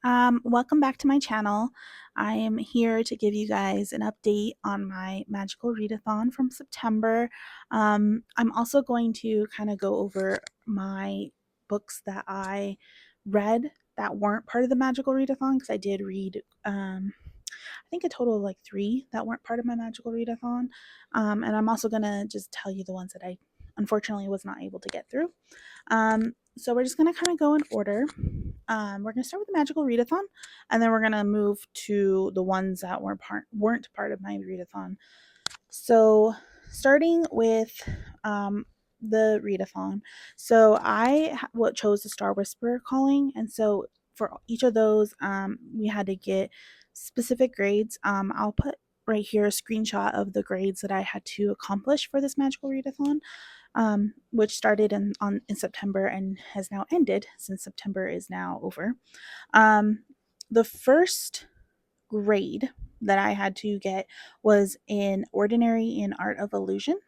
Welcome back to my channel. I am here to give you guys an update on my Magical Readathon from September. I'm also going to kind of go over my books that I read that weren't part of the Magical Readathon because I did read, I think a total of like 3 that weren't part of my Magical Readathon. And I'm also going to just tell you the ones that I unfortunately was not able to get through. So we're just going to kind of go in order. We're going to start with the Magical Readathon, and then we're going to move to the ones that weren't part of my readathon. So, starting with the readathon. So I chose the Star Whisperer calling, and so for each of those, we had to get specific grades. I'll put right here a screenshot of the grades that I had to accomplish for this Magical Readathon, which started in September and has now ended since September is now over. The first grade that I had to get was in Ordinary in Art of Illusion.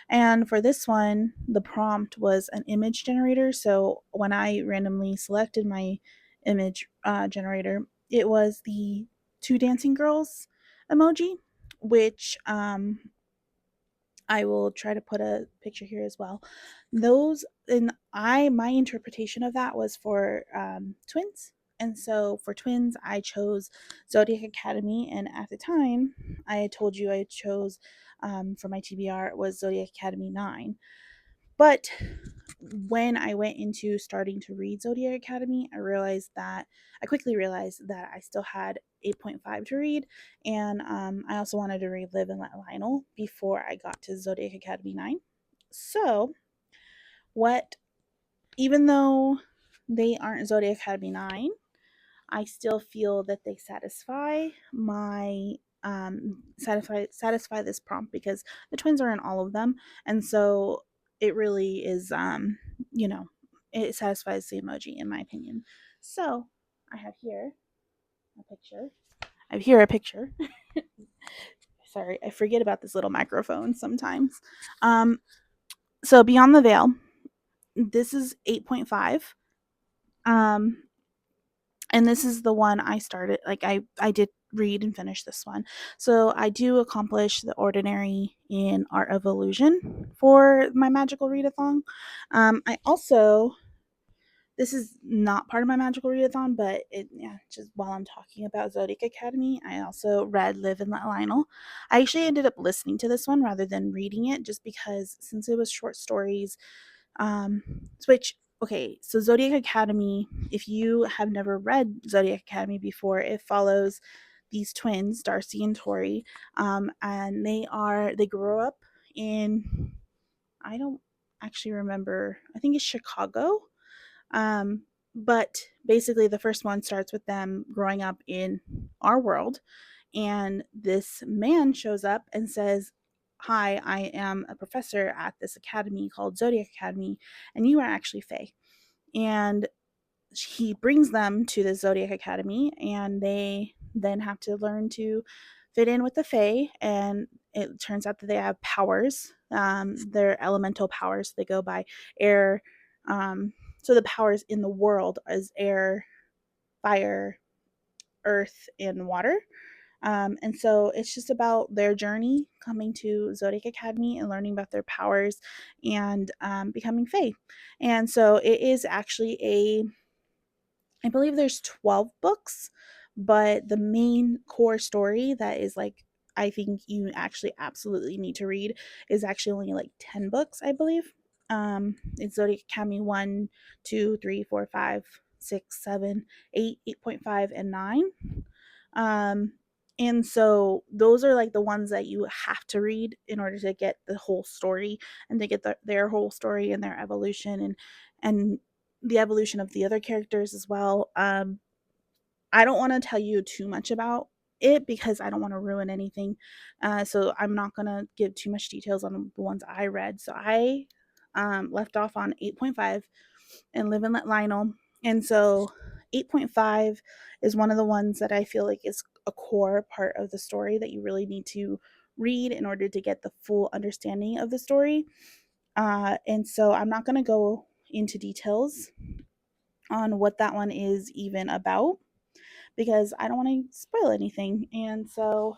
And for this one, the prompt was an image generator. So when I randomly selected my image generator, it was the 2 dancing girls emoji, which I will try to put a picture here as well. My interpretation of that was for twins. And so for twins, I chose Zodiac Academy. And at the time, I had told you I chose for my TBR, it was Zodiac Academy 9. But when I went into starting to read Zodiac Academy, I quickly realized that I still had 8.5 to read, and I also wanted to read Live and Let Lionel before I got to Zodiac Academy 9. So, what, even though they aren't Zodiac Academy 9, I still feel that they satisfy this prompt because the twins are in all of them, and so it really is it satisfies the emoji in my opinion. So I have here a picture. Sorry, I forget about this little microphone sometimes. So Beyond the Veil, this is 8.5. And this is the one I started, like I did read and finish this one. So I do accomplish the Ordinary in Art of Illusion for my Magical Readathon. I also, this is not part of my Magical Readathon, but just while I'm talking about Zodiac Academy, I also read Live and Let Lionel. I actually ended up listening to this one rather than reading it, just because since it was short stories, um, which okay, so Zodiac Academy, if you have never read Zodiac Academy before, it follows these twins, Darcy and Tori, and they grow up in, I don't actually remember, I think it's Chicago. Um, but basically, the first one starts with them growing up in our world, and this man shows up and says, "Hi, I am a professor at this academy called Zodiac Academy, and you are actually Fae." And he brings them to the Zodiac Academy, and they then have to learn to fit in with the Fae. And it turns out that they have powers. They're elemental powers. They go by air. So the powers in the world is air, fire, earth, and water. And so it's just about their journey coming to Zodiac Academy and learning about their powers and becoming Fae. And so it is actually I believe there's 12 books, but the main core story that is like, I think you actually absolutely need to read is actually only like 10 books, I believe. It's Zodiac Academy 1, 2, 3, 4, 5, 6, 7, 8, 8.5, and 9. Um, and so those are like the ones that you have to read in order to get the whole story and to get their whole story and their evolution and the evolution of the other characters as well. I don't want to tell you too much about it because I don't want to ruin anything. So I'm not going to give too much details on the ones I read. So I left off on 8.5 and Live and Let Lionel. And so 8.5 is one of the ones that I feel like is a core part of the story that you really need to read in order to get the full understanding of the story. And so I'm not going to go into details on what that one is even about. because I don't want to spoil anything. And so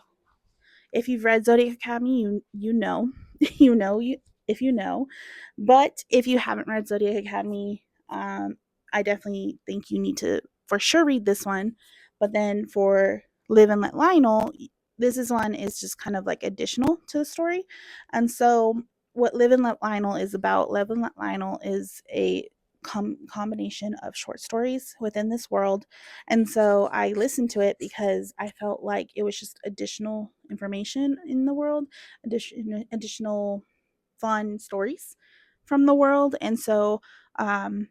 if you've read Zodiac Academy, you know, you know you if you know. But if you haven't read Zodiac Academy, I definitely think you need to for sure read this one. But then for Live and Let Lionel, this is one is just kind of like additional to the story. And so what Live and Let Lionel is about, Live and Let Lionel is a combination of short stories within this world. And so I listened to it because I felt like it was just additional information in the world, additional fun stories from the world. And so um,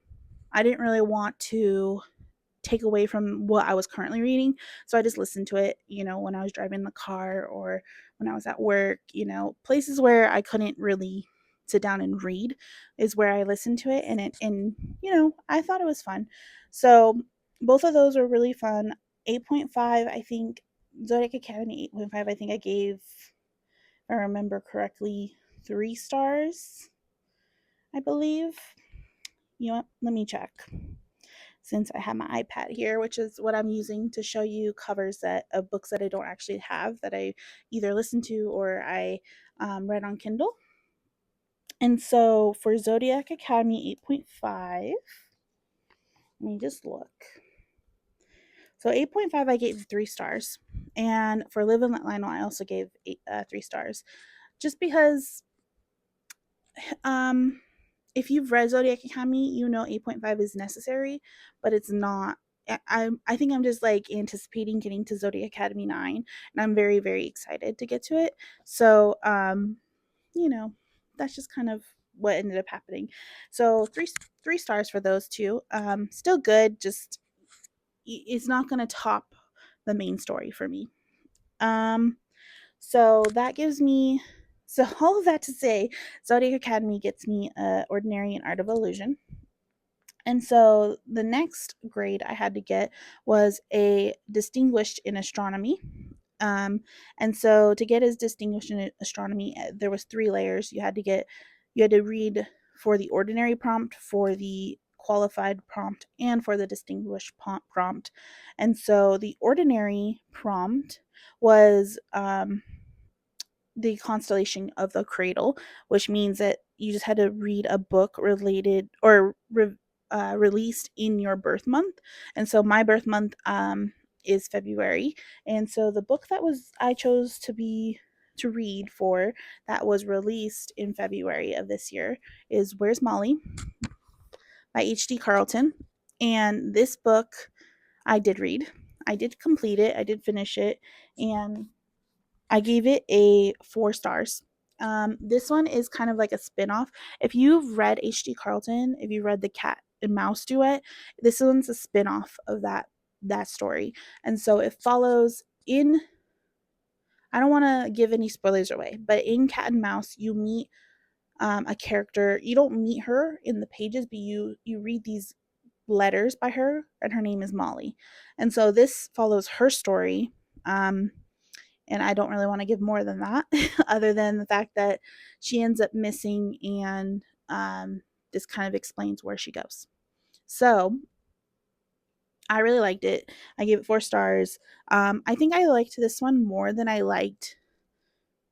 I didn't really want to take away from what I was currently reading. So I just listened to it, when I was driving the car or when I was at work, places where I couldn't really sit down and read is where I listened to it, and I thought it was fun. So both of those were really fun. 8.5, I think Zodiac Academy 8.5, I think I gave, if I remember correctly, 3 stars, I believe. You know what? Let me check, since I have my iPad here, which is what I'm using to show you covers of books that I don't actually have, that I either listened to or I read on Kindle. And so for Zodiac Academy 8.5, let me just look. So 8.5, I gave 3 stars. And for Live and Let Lionel, I also gave 3 stars. Just because if you've read Zodiac Academy, 8.5 is necessary, but it's not. I think I'm just like anticipating getting to Zodiac Academy 9, and I'm very, very excited to get to it. So, you know, that's just kind of what ended up happening. So three stars for those two. Still good, just it's not going to top the main story for me. So that gives me, so all of that to say, Zodiac Academy gets me Ordinary and Art of Illusion. And so the next grade I had to get was a Distinguished in Astronomy. And so to get as Distinguished in Astronomy, there was 3 layers. You had to read for the Ordinary prompt, for the Qualified prompt, and for the Distinguished prompt. And so the Ordinary prompt was the constellation of the cradle, which means that you just had to read a book related or released in your birth month. And so my birth month is February, and so the book that was I chose to read for that was released in February of this year is Where's Molly by H.D. Carlton. And this book I did read. I did complete it. I did finish it, and I gave it a 4 stars. This one is kind of like a spin-off. If you've read H.D. Carlton, if you read the Cat and Mouse Duet, this one's a spin-off of that story. And so it follows in, I don't want to give any spoilers away, but in Cat and Mouse, you meet a character. You don't meet her in the pages, but you read these letters by her, and her name is Molly. And so this follows her story. And I don't really want to give more than that, other than the fact that she ends up missing, and this kind of explains where she goes. So I really liked it. I gave it 4 stars. I think I liked this one more than I liked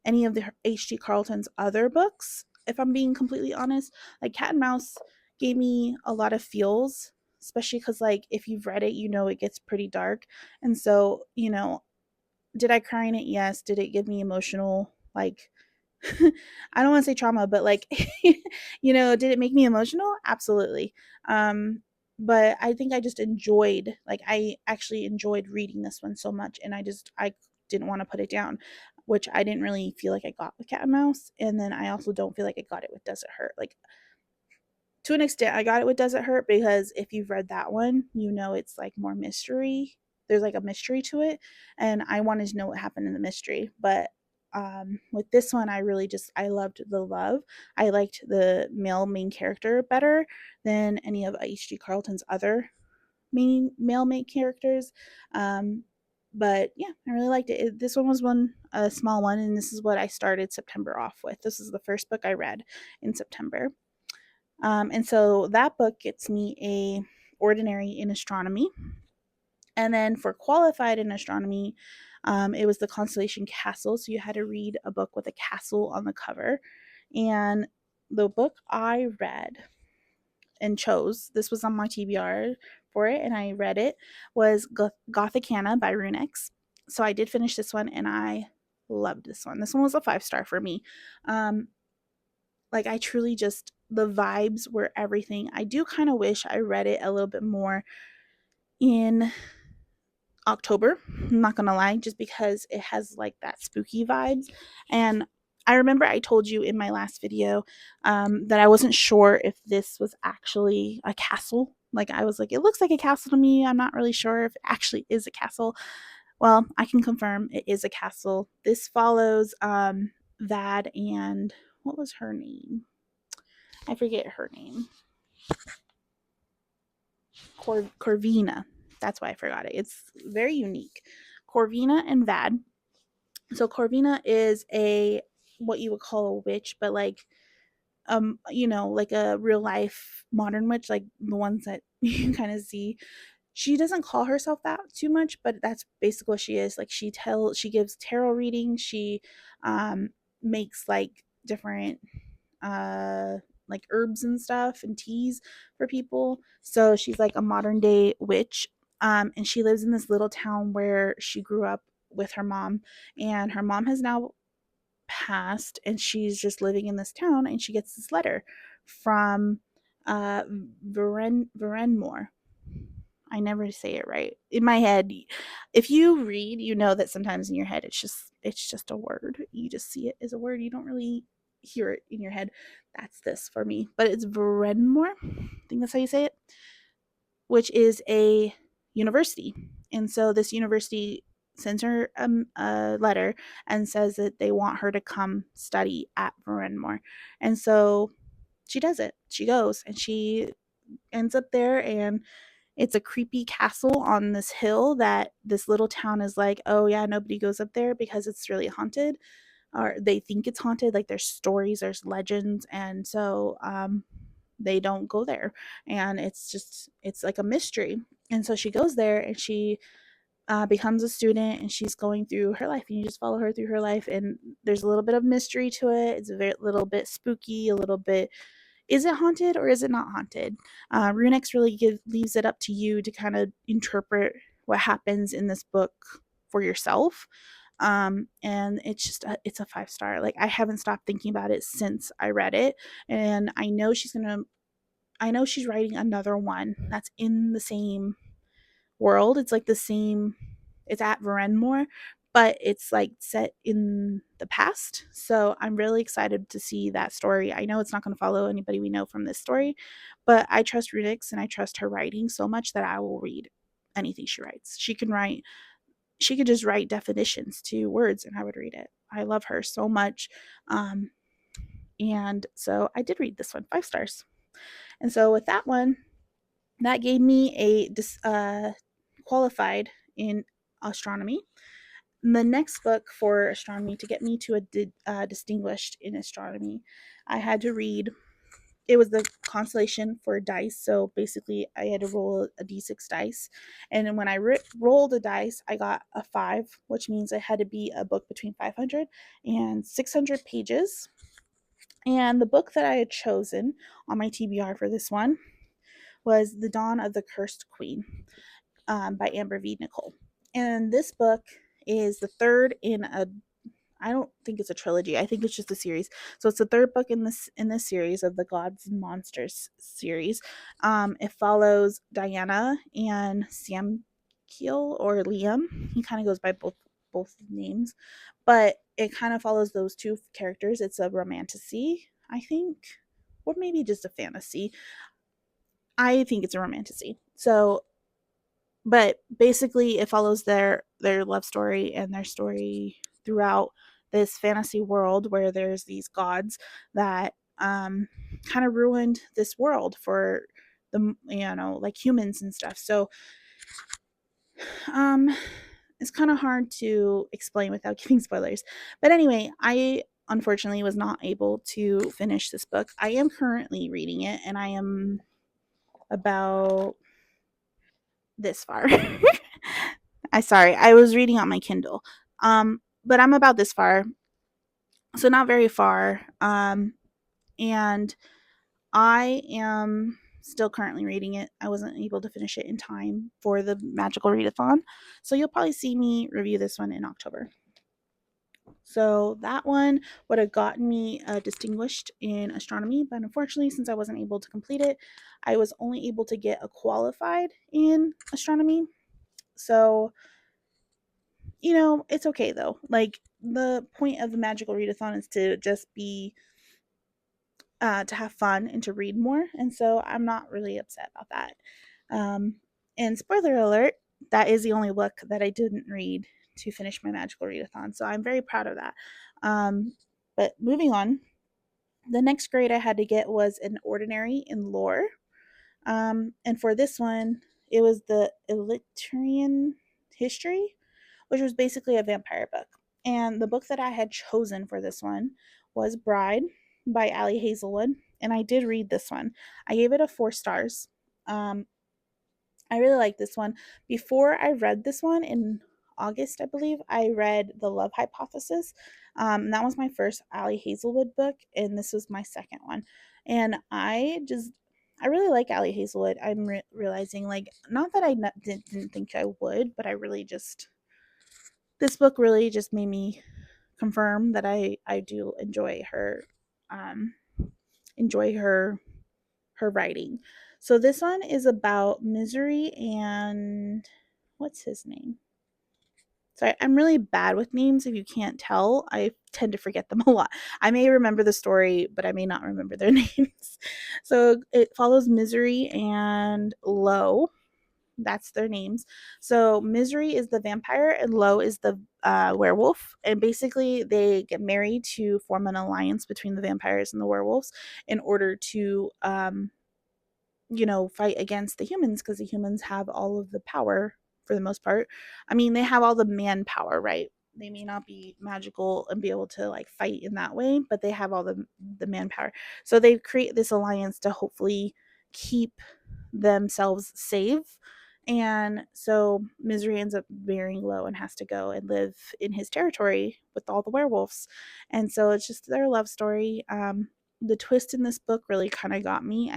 any of the H.G. Carlton's other books, if I'm being completely honest. Like Cat and Mouse gave me a lot of feels, especially because, like, if you've read it, it gets pretty dark. And so, did I cry in it? Yes. Did it give me emotional, like, I don't want to say trauma, but like, did it make me emotional? Absolutely. But I think I just enjoyed, like, I actually enjoyed reading this one so much, and I didn't want to put it down, which I didn't really feel like I got with Cat and Mouse. And then I also don't feel like I got it with Does It Hurt? Like, to an extent, I got it with Does It Hurt, because if you've read that one, it's like more mystery. There's like a mystery to it, and I wanted to know what happened in the mystery. But with this one, I loved the love. I liked the male main character better than any of H.G. Carlton's other male main characters. But yeah, I really liked it. This one was a small one, and this is what I started September off with. This is the first book I read in September. And so that book gets me a Ordinary in Astronomy. And then for qualified in astronomy, it was the constellation Castle. So you had to read a book with a castle on the cover. And the book I read and chose, this was on my TBR for it, and I read it, was Gothicana by Runix. So I did finish this one, and I loved this one. This one was a 5-star for me. Like, I truly just, the vibes were everything. I do kind of wish I read it a little bit more in October, I'm not gonna lie, just because it has like that spooky vibes. And I remember I told you in my last video that I wasn't sure if this was actually a castle. Like, I was like, it looks like a castle to me. I'm not really sure if it actually is a castle. Well, I can confirm it is a castle. This follows Vad and what was her name? I forget her name. Corvina. That's why I forgot it. It's very unique. Corvina and Vad. So Corvina is a what you would call a witch, but like like a real life modern witch, like the ones that you kind of see. She doesn't call herself that too much, but that's basically what she is. Like, she gives tarot readings, she makes like different uh like herbs and stuff and teas for people. So she's like a modern day witch. And she lives in this little town where she grew up with her mom, and her mom has now passed, and she's just living in this town, and she gets this letter from Varenmore. I never say it right. In my head, if you read, you know that sometimes in your head it's just a word. You just see it as a word. You don't really hear it in your head. That's this for me. But it's Varenmore. I think that's how you say it, which is a university. And so this university sends her a letter and says that they want her to come study at Varenmore. And so she does it. She goes and she ends up there, and it's a creepy castle on this hill that this little town is like, oh yeah, nobody goes up there because it's really haunted, or they think it's haunted. Like, there's stories, there's legends, and so they don't go there. And it's like a mystery. And so she goes there, and she becomes a student, and she's going through her life, and you just follow her through her life, and there's a little bit of mystery to it. It's a little bit spooky, a little bit, is it haunted or is it not haunted? Runix really leaves it up to you to kind of interpret what happens in this book for yourself. And it's a 5-star. Like, I haven't stopped thinking about it since I read it, and I know she's writing another one that's in the same world. It's like the same. It's at Varenmore, but it's like set in the past. So I'm really excited to see that story. I know it's not going to follow anybody we know from this story, but I trust Runix and I trust her writing so much that I will read anything she writes. She could just write definitions to words and I would read it. I love her so much. And so I did read this one, 5 stars. And so with that one, that gave me a qualified in astronomy. The next book for astronomy, to get me to a distinguished in astronomy, I had to read. It was the constellation for dice. So basically, I had to roll a d6 dice, and when I rolled a dice, I got a 5, which means it had to be a book between 500 and 600 pages. And the book that I had chosen on my TBR for this one was The Dawn of the Cursed Queen by Amber V. Nicole. And this book is the third in a, I don't think it's a trilogy. I think it's just a series. So it's the third book in this series of the Gods and Monsters series. It follows Diana and Sam Keel, or Liam. He kind of goes by both names, but it kind of follows those two characters. It's a romantasy, I think, or maybe just a fantasy. I think it's a romantasy. So, but basically it follows their love story and their story throughout this fantasy world where there's these gods that kind of ruined this world for the like humans and stuff. So um it's kind of hard to explain without giving spoilers. But anyway, I unfortunately was not able to finish this book. I am currently reading it, and I am about this far. Sorry, I was reading on my Kindle. But I'm about this far, so not very far. And I am still currently reading it. I wasn't able to finish it in time for the Magical Readathon, so you'll probably see me review this one in October. So that one would have gotten me distinguished in astronomy, but unfortunately, since I wasn't able to complete it, I was only able to get a qualified in astronomy. So, it's okay though. Like, the point of the Magical Readathon is to just be to have fun and to read more, and so I'm not really upset about that. Um, and spoiler alert, that is the only book that I didn't read to finish my Magical Readathon, so I'm very proud of that. But moving on, the next grade I had to get was an ordinary in lore. And for this one, it was the Elytrian history, which was basically a vampire book. And the book that I had chosen for this one was Bride by Ali Hazelwood. And I did read this one. I gave it a 4 stars. Um, I really like this one. Before I read this one in August, I believe, I read The Love Hypothesis. And that was my first Ali Hazelwood book, and this was my second one. And I really like Ali Hazelwood. I'm realizing, like, not that I didn't think I would, but this book really just made me confirm that I do um, enjoy her writing. So this one is about Misery and what's his name? Sorry, I'm really bad with names. If you can't tell, I tend to forget them a lot. I may remember the story, but I may not remember their names. So it follows Misery and Lo. That's their names. So Misery is the vampire and Lo is the werewolf. And basically, they get married to form an alliance between the vampires and the werewolves in order to fight against the humans, because the humans have all of the power for the most part. I mean, they have all the manpower, right? They may not be magical and be able to like fight in that way, but they have all the manpower. So they create this alliance to hopefully keep themselves safe. And so Misery ends up marrying Low and has to go and live in his territory with all the werewolves. And so it's just their love story. The twist in this book really kind of got me.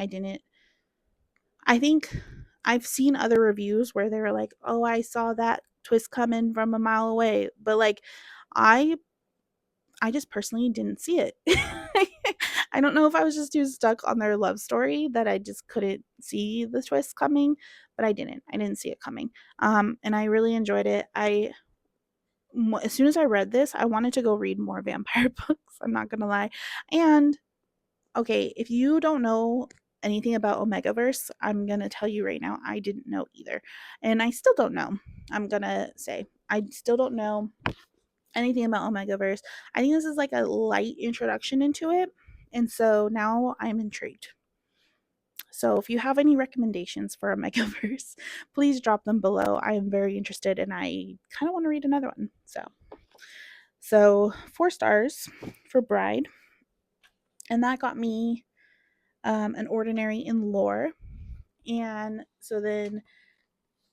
I think I've seen other reviews where they were like, "Oh, I saw that twist coming from a mile away," but like, I I just personally didn't see it. I don't know if I was just too stuck on their love story that I just couldn't see the twist coming, but I didn't. I didn't see it coming. And I really enjoyed it. As soon as I read this, I wanted to go read more vampire books. I'm not gonna lie, and okay, if you don't know anything about Omegaverse, I'm going to tell you right now, I didn't know either. And I still don't know. I'm going to say, I still don't know anything about Omegaverse. I think this is like a light introduction into it. And so now I'm intrigued. So if you have any recommendations for Omegaverse, please drop them below. I am very interested and I kind of want to read another one. So 4 stars for Bride. And that got me an ordinary in lore. And so then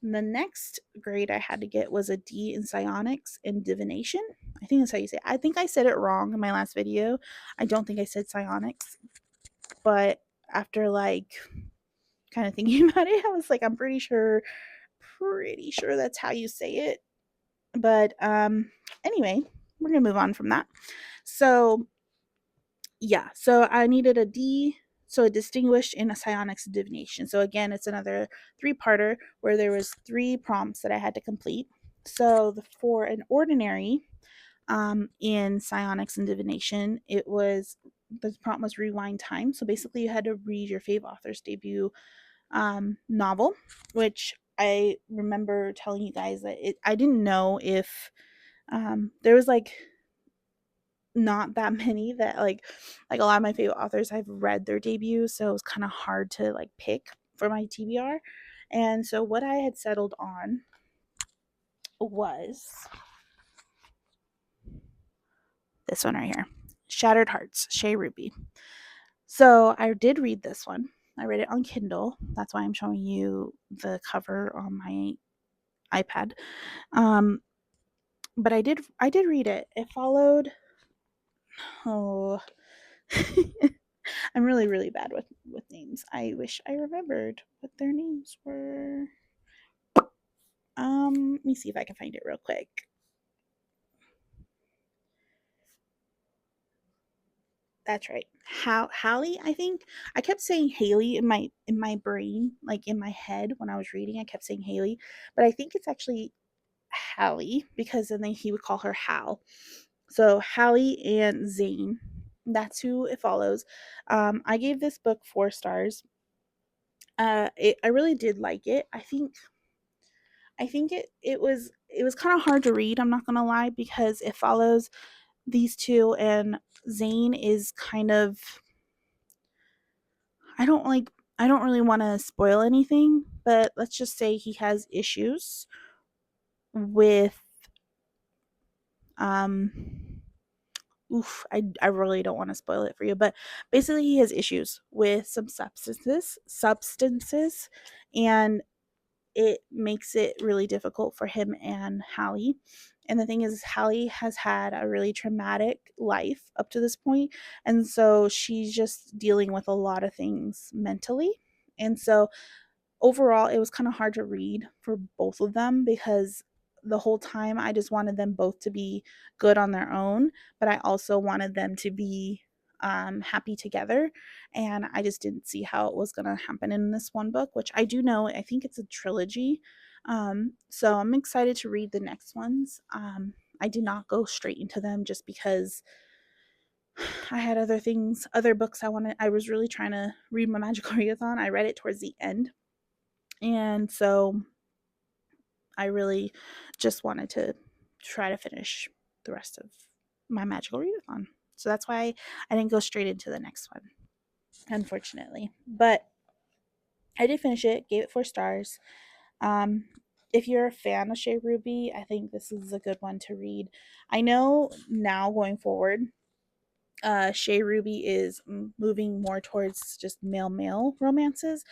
the next grade I had to get was a D in psionics and divination. I think that's how you say it. I think I said it wrong in my last video. I don't think I said psionics, but after like kind of thinking about it, I was like, I'm pretty sure that's how you say it. But anyway, we're gonna move on from that. So yeah, so I needed a D, so a distinguished in a psionics divination. So again, it's another 3-parter where there was 3 prompts that I had to complete. So for an ordinary in psionics and divination, the prompt was rewind time. So basically, you had to read your fave author's debut novel, which I remember telling you guys that I didn't know if there was like not that many that like a lot of my favorite authors I've read their debut, so it was kind of hard to like pick for my TBR. And so what I had settled on was this one right here, Shattered Hearts, Shea Ruby. So I did read this one. I read it on Kindle. That's why I'm showing you the cover on my iPad. Um, but I did read it. It followed. Oh, I'm really really bad with names. I wish I remembered what their names were. Let me see if I can find it real quick. That's right. Hallie, I think. I kept saying Haley in my brain, like in my head when I was reading. I kept saying Haley, but I think it's actually Hallie because then he would call her Hal. So Hallie and Zane. That's who it follows. I gave this book 4 stars. I really did like it. I think it was kind of hard to read. I'm not gonna lie because it follows these two, and Zane is kind of I don't like I don't really want to spoil anything, but let's just say he has issues with um I really don't want to spoil it for you, but basically he has issues with some substances, and it makes it really difficult for him and Hallie. And the thing is, Hallie has had a really traumatic life up to this point, and so she's just dealing with a lot of things mentally. And so overall, it was kind of hard to read for both of them because the whole time I just wanted them both to be good on their own, but I also wanted them to be happy together. And I just didn't see how it was going to happen in this one book, which I do know. I think it's a trilogy. So I'm excited to read the next ones. I did not go straight into them just because I had other things, other books I wanted. I was really trying to read my Magical Readathon. I read it towards the end, and so I really just wanted to try to finish the rest of my Magical Readathon. So that's why I didn't go straight into the next one, unfortunately. But I did finish it, gave it 4 stars. Um, if you're a fan of Shea Ruby, I think this is a good one to read. I know now going forward, Shea Ruby is moving more towards just male romances.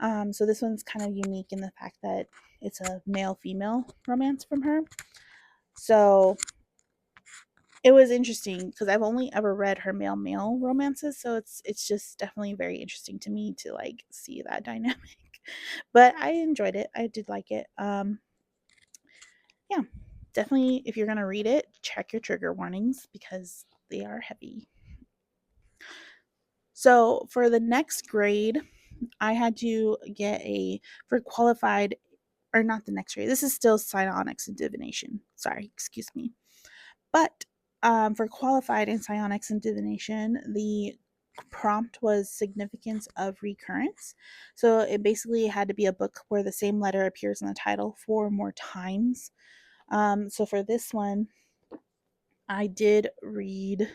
So this one's kind of unique in the fact that it's a male female romance from her. So it was interesting because I've only ever read her male romances, so it's just definitely very interesting to me to like see that dynamic. But I enjoyed it. I did like it. Yeah, definitely if you're gonna read it, check your trigger warnings because they are heavy. So for the next grade, I had to get a for qualified or not the next grade. This is still psionics and divination. Sorry, excuse me. But for qualified in psionics and divination, the prompt was significance of recurrence. So it basically had to be a book where the same letter appears in the title 4 more times. So for this one, I did read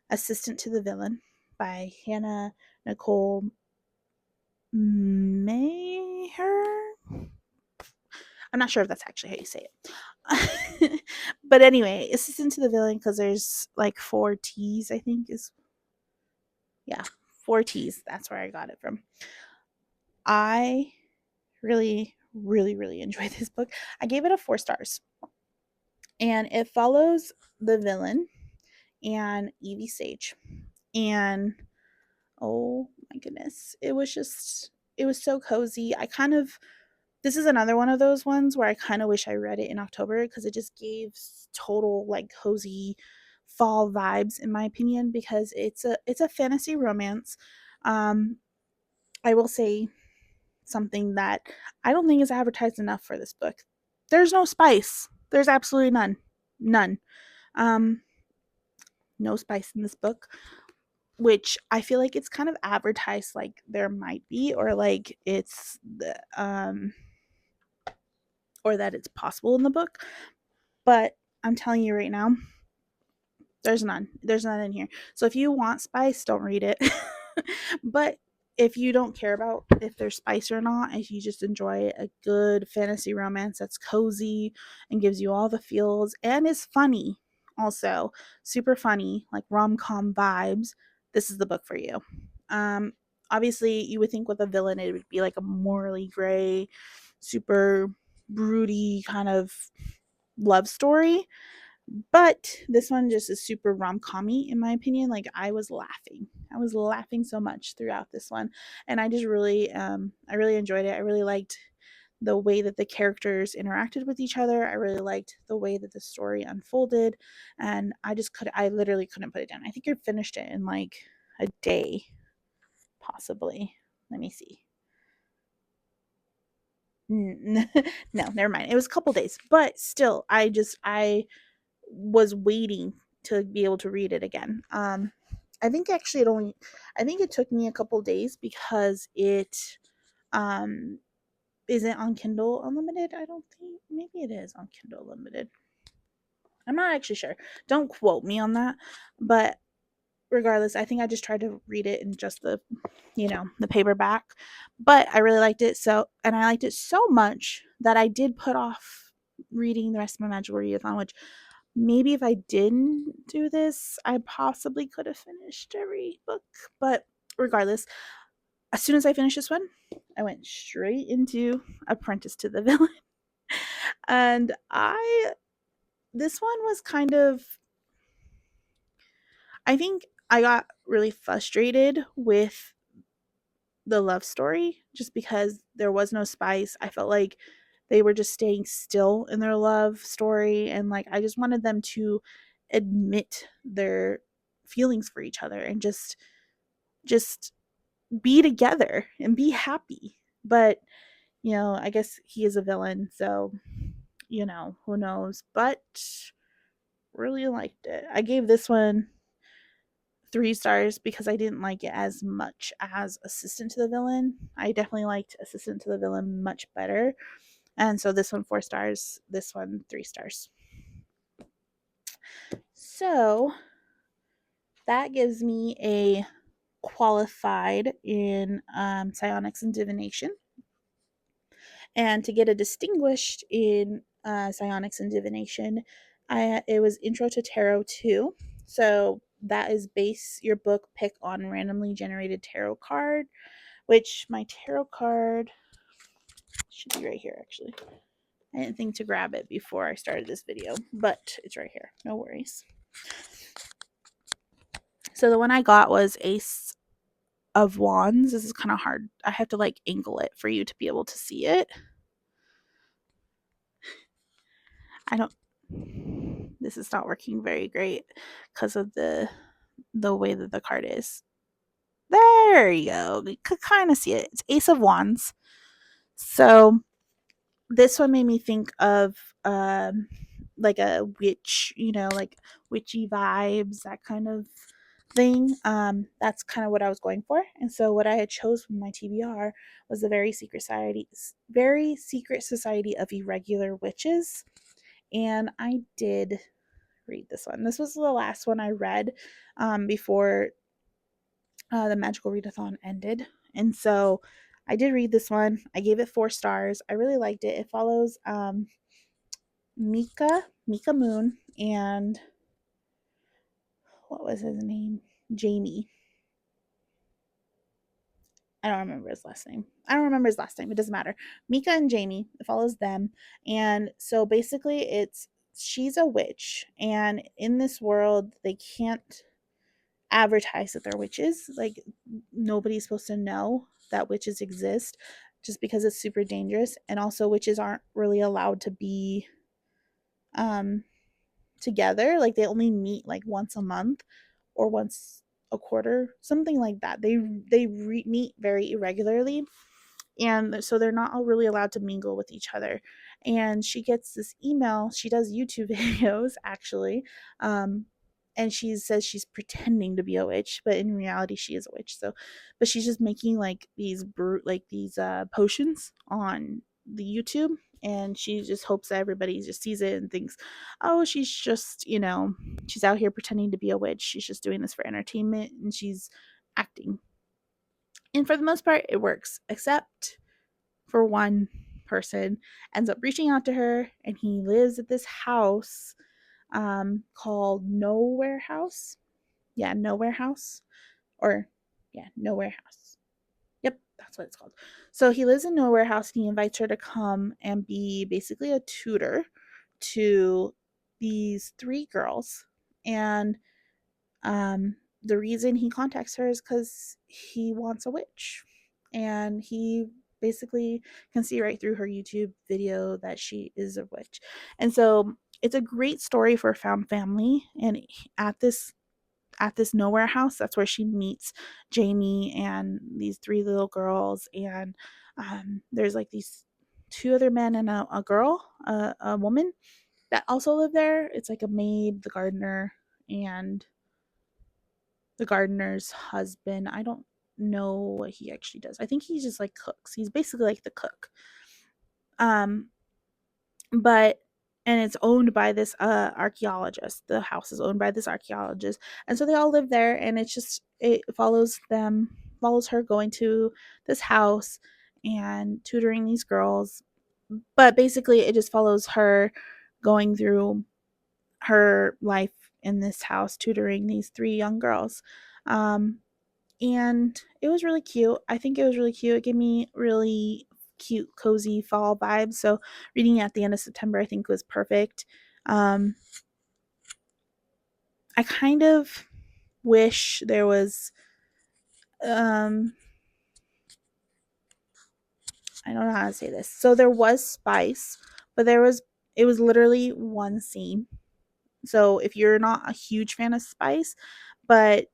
Assistant to the Villain by Hannah Nicole Maher. I'm not sure if that's actually how you say it. But anyway, Assistant to the Villain because there's like 4 T's, I think is, yeah, 4 T's. That's where I got it from. I really, really, really enjoyed this book. I gave it a 4 stars. And it follows the villain and Evie Sage. And oh my goodness, it was so cozy. This is another one of those ones where I kind of wish I read it in October because it just gave total like cozy fall vibes in my opinion because it's a fantasy romance. Um I will say something that I don't think is advertised enough for this book. There's no spice. There's absolutely none. None. Um no spice in this book, which I feel like it's kind of advertised like there might be or like it's the or that it's possible in the book. But I'm telling you right now, there's none. There's none in here. So if you want spice, don't read it. But if you don't care about if there's spice or not, if you just enjoy a good fantasy romance that's cozy and gives you all the feels and is funny, also super funny, like rom-com vibes, this is the book for you. Um, Obviously, you would think with a villain it would be like a morally gray, super broody kind of love story. But this one just is super rom-commy in my opinion. Like I was laughing. I was laughing so much throughout this one. And I just really I really enjoyed it. I really liked the way that the characters interacted with each other. I really liked the way that the story unfolded. And I literally couldn't put it down. I think I finished it in like a day, possibly. Let me see. No, never mind. It was a couple days, but still, I was waiting to be able to read it again. I think actually I think it took me a couple days because it um isn't on Kindle Unlimited. I don't think, maybe it is on Kindle Unlimited. I'm not actually sure. Don't quote me on that, but regardless, I think I just tried to read it in just the paperback. But I really liked it, and I liked it so much that I did put off reading the rest of my Magical Readathon, which maybe if I didn't do this, I possibly could have finished every book. But regardless, as soon as I finished this one, I went straight into Apprentice to the Villain. And this one was kind of, I think I got really frustrated with the love story just because there was no spice. I felt like they were just staying still in their love story, and like I just wanted them to admit their feelings for each other and just be together and be happy. But I guess he is a villain, so who knows. But really liked it. I gave this one 3 stars because I didn't like it as much as Assistant to the Villain. I definitely liked Assistant to the Villain much better. And so this one 4 stars, this one 3 stars. So that gives me a qualified in psionics and divination. And to get a distinguished in psionics and divination, it was Intro to Tarot 2. So that is base your book pick on randomly generated tarot card, which my tarot card should be right here actually. I didn't think to grab it before I started this video, but it's right here. No worries. So the one I got was Ace of Wands. This is kind of hard. I have to like angle it for you to be able to see it. I don't, this is not working very great because of the way that the card is. There you go. You could kind of see it. It's Ace of Wands. So this one made me think of like a witch, like witchy vibes, that kind of thing. That's kind of what I was going for. And so what I had chose from my TBR was the very secret society of irregular witches. And I did read this one. This was the last one I read before the Magical Readathon ended. And so I did read this one. I gave it 4 stars. I really liked it. It follows Mika Moon, and what was his name? Jamie. I don't remember his last name. It doesn't matter. Mika and Jamie. It follows them. And so basically she's a witch, and in this world they can't advertise that they're witches. Like nobody's supposed to know that witches exist just because it's super dangerous. And also witches aren't really allowed to be together. Like they only meet like once a month or once a quarter, something like that. They meet very irregularly, and so they're not all really allowed to mingle with each other. And she gets this email. She does YouTube videos actually, and she says she's pretending to be a witch, but in reality she is a witch. So but she's just making like these potions on the YouTube, and she just hopes that everybody just sees it and thinks, oh, she's just she's out here pretending to be a witch, she's just doing this for entertainment, and she's acting. And for the most part it works, except for one person ends up reaching out to her, and he lives at this house called Nowhere House. Yeah, Nowhere House. Or yeah, Nowhere House. Yep, that's what it's called. So he lives in Nowhere House and he invites her to come and be basically a tutor to these three girls. And the reason he contacts her is because he wants a witch. And he basically can see right through her YouTube video that she is a witch. And so it's a great story for a found family. And at this Nowhere House, that's where she meets Jamie and these three little girls. And there's like these two other men and a girl, a woman that also live there. It's like a maid, the gardener, and the gardener's husband. I don't know what he actually does. I think he just like cooks. He's basically like the cook. Um, but and it's owned by this archaeologist. The house is owned by this archaeologist, and so they all live there. And it's just it follows her going to this house and tutoring these girls. But basically, it just follows her going through her life in this house, tutoring these three young girls. Um, and it was really cute. I think it was really cute. It gave me really cute, cozy fall vibes. So reading it at the end of September, I think was perfect. I kind of wish there was, I don't know how to say this. So there was spice, but it was literally one scene. So if you're not a huge fan of spice, but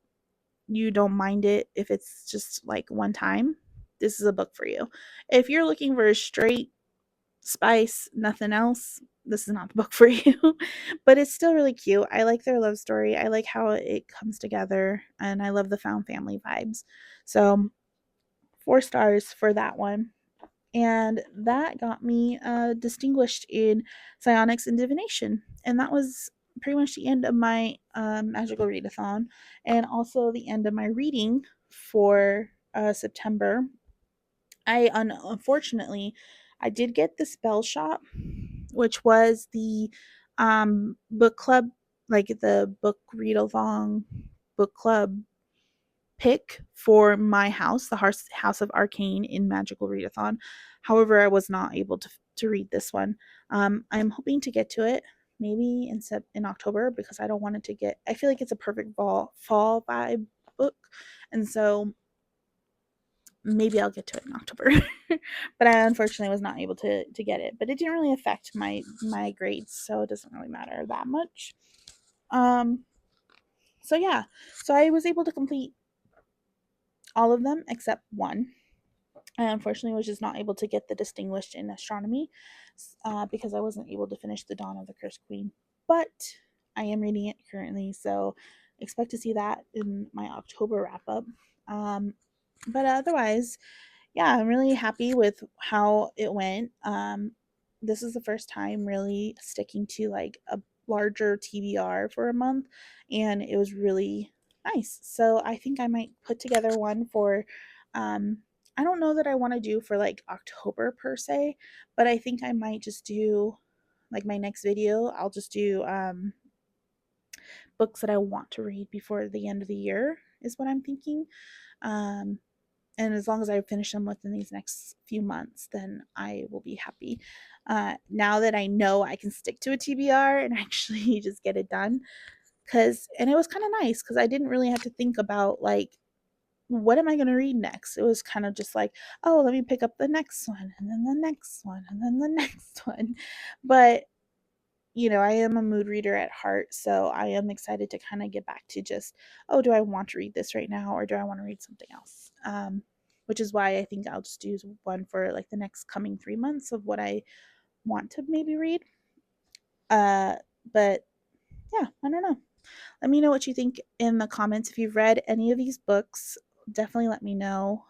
you don't mind it if it's just like one time, this is a book for you. If you're looking for a straight spice, nothing else, this is not the book for you. But it's still really cute. I like their love story. I like how it comes together, and I love the found family vibes. So 4 stars for that one. And that got me distinguished in psionics and divination. And that was pretty much the end of my magical readathon, and also the end of my reading for September. Unfortunately, I did get the spell shop, which was the book club, like the book readathon book club pick for my house, the House of Arcane in Magical Readathon. However, I was not able to read this one. I'm hoping to get to it maybe in October, because I don't want it to get. I feel like it's a perfect fall vibe book, and so maybe I'll get to it in October. But I unfortunately was not able to get it. But it didn't really affect my grades, so it doesn't really matter that much. Um. So yeah, so I was able to complete all of them except one. I unfortunately was just not able to get the distinguished in astronomy, because I wasn't able to finish the Dawn of the Cursed Queen. But I am reading it currently, so expect to see that in my October wrap up. But otherwise, yeah, I'm really happy with how it went. This is the first time really sticking to like a larger TBR for a month, and it was really nice. So I think I might put together one for. I don't know that I want to do for like October per se, but I think I might just do like my next video. I'll just do books that I want to read before the end of the year, is what I'm thinking. Um, and as long as I finish them within these next few months, then I will be happy. Now that I know I can stick to a TBR and actually just get it done, and it was kind of nice because I didn't really have to think about like, what am I going to read next? It was kind of just like, oh, let me pick up the next one, and then the next one, and then the next one. But I am a mood reader at heart, so I am excited to kind of get back to just, oh, do I want to read this right now, or do I want to read something else? Which is why I think I'll just do one for like the next coming 3 months of what I want to maybe read. But yeah, I don't know. Let me know what you think in the comments. If you've read any of these books, definitely let me know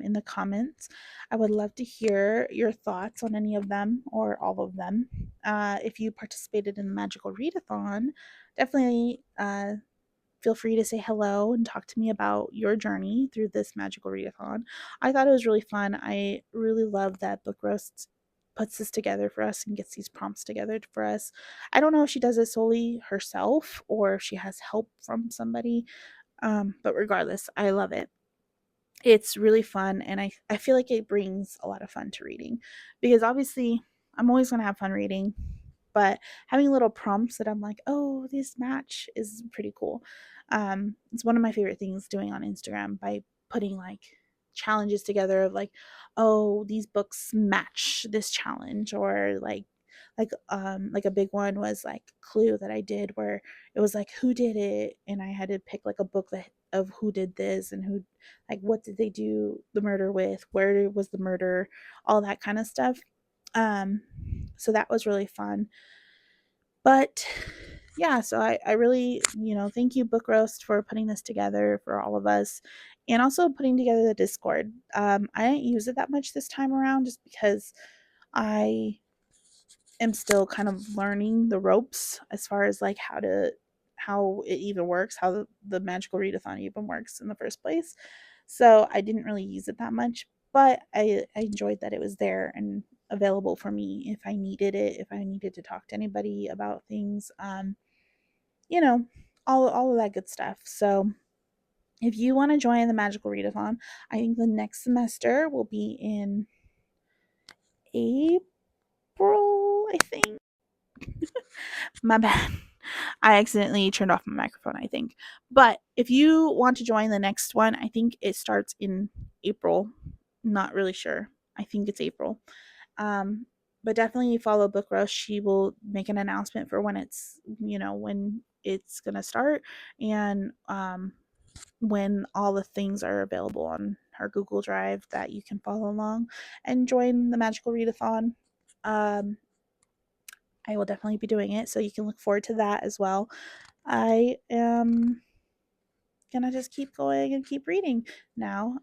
in the comments. I would love to hear your thoughts on any of them or all of them. If you participated in the Magical Readathon, definitely feel free to say hello and talk to me about your journey through this Magical Readathon. I thought it was really fun. I really love that Book Roast puts this together for us and gets these prompts together for us. I don't know if she does it solely herself or if she has help from somebody, but regardless, I love it. It's really fun, and I feel like it brings a lot of fun to reading, because obviously I'm always going to have fun reading, but having little prompts that I'm like, oh, this match is pretty cool. It's one of my favorite things doing on Instagram, by putting like challenges together of like, oh, these books match this challenge, or like a big one was like Clue that I did, where it was like who did it, and I had to pick like a book that of who did this, and who, like, what did they do the murder with, where was the murder, all that kind of stuff. um so that was really fun. But yeah, so I really, thank you, Book Roast, for putting this together for all of us, and also putting together the Discord. I didn't use it that much this time around, just because I am still kind of learning the ropes as far as like how it even works, how the Magical Readathon even works in the first place. So I didn't really use it that much, but I enjoyed that it was there and available for me if I needed it, if I needed to talk to anybody about things, you know, all of that good stuff. So if you want to join the Magical Readathon, I think the next semester will be in April, I think. My bad. I accidentally turned off my microphone, I think. But if you want to join the next one, I think it starts in April. Not really sure. I think it's April. Um, but definitely follow Book Rush. She will make an announcement for when it's gonna start, and when all the things are available on her Google Drive that you can follow along and join the Magical Readathon. Um, I will definitely be doing it, so you can look forward to that as well. I am gonna just keep going and keep reading now.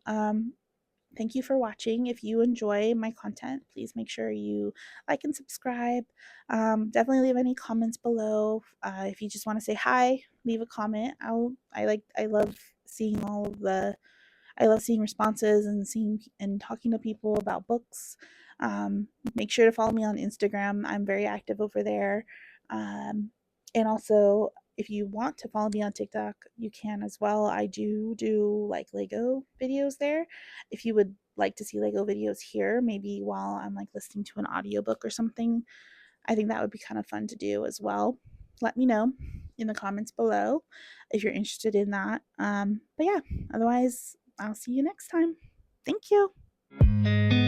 Thank you for watching. If you enjoy my content, please make sure you like and subscribe. Definitely leave any comments below. If you just want to say hi, leave a comment. I love seeing all of the I love seeing responses and seeing and talking to people about books. Make sure to follow me on Instagram. I'm very active over there. And also, if you want to follow me on TikTok, you can as well. I do like Lego videos there. If you would like to see Lego videos here, maybe while I'm like listening to an audiobook or something, I think that would be kind of fun to do as well. Let me know in the comments below if you're interested in that. But yeah, otherwise, I'll see you next time. Thank you.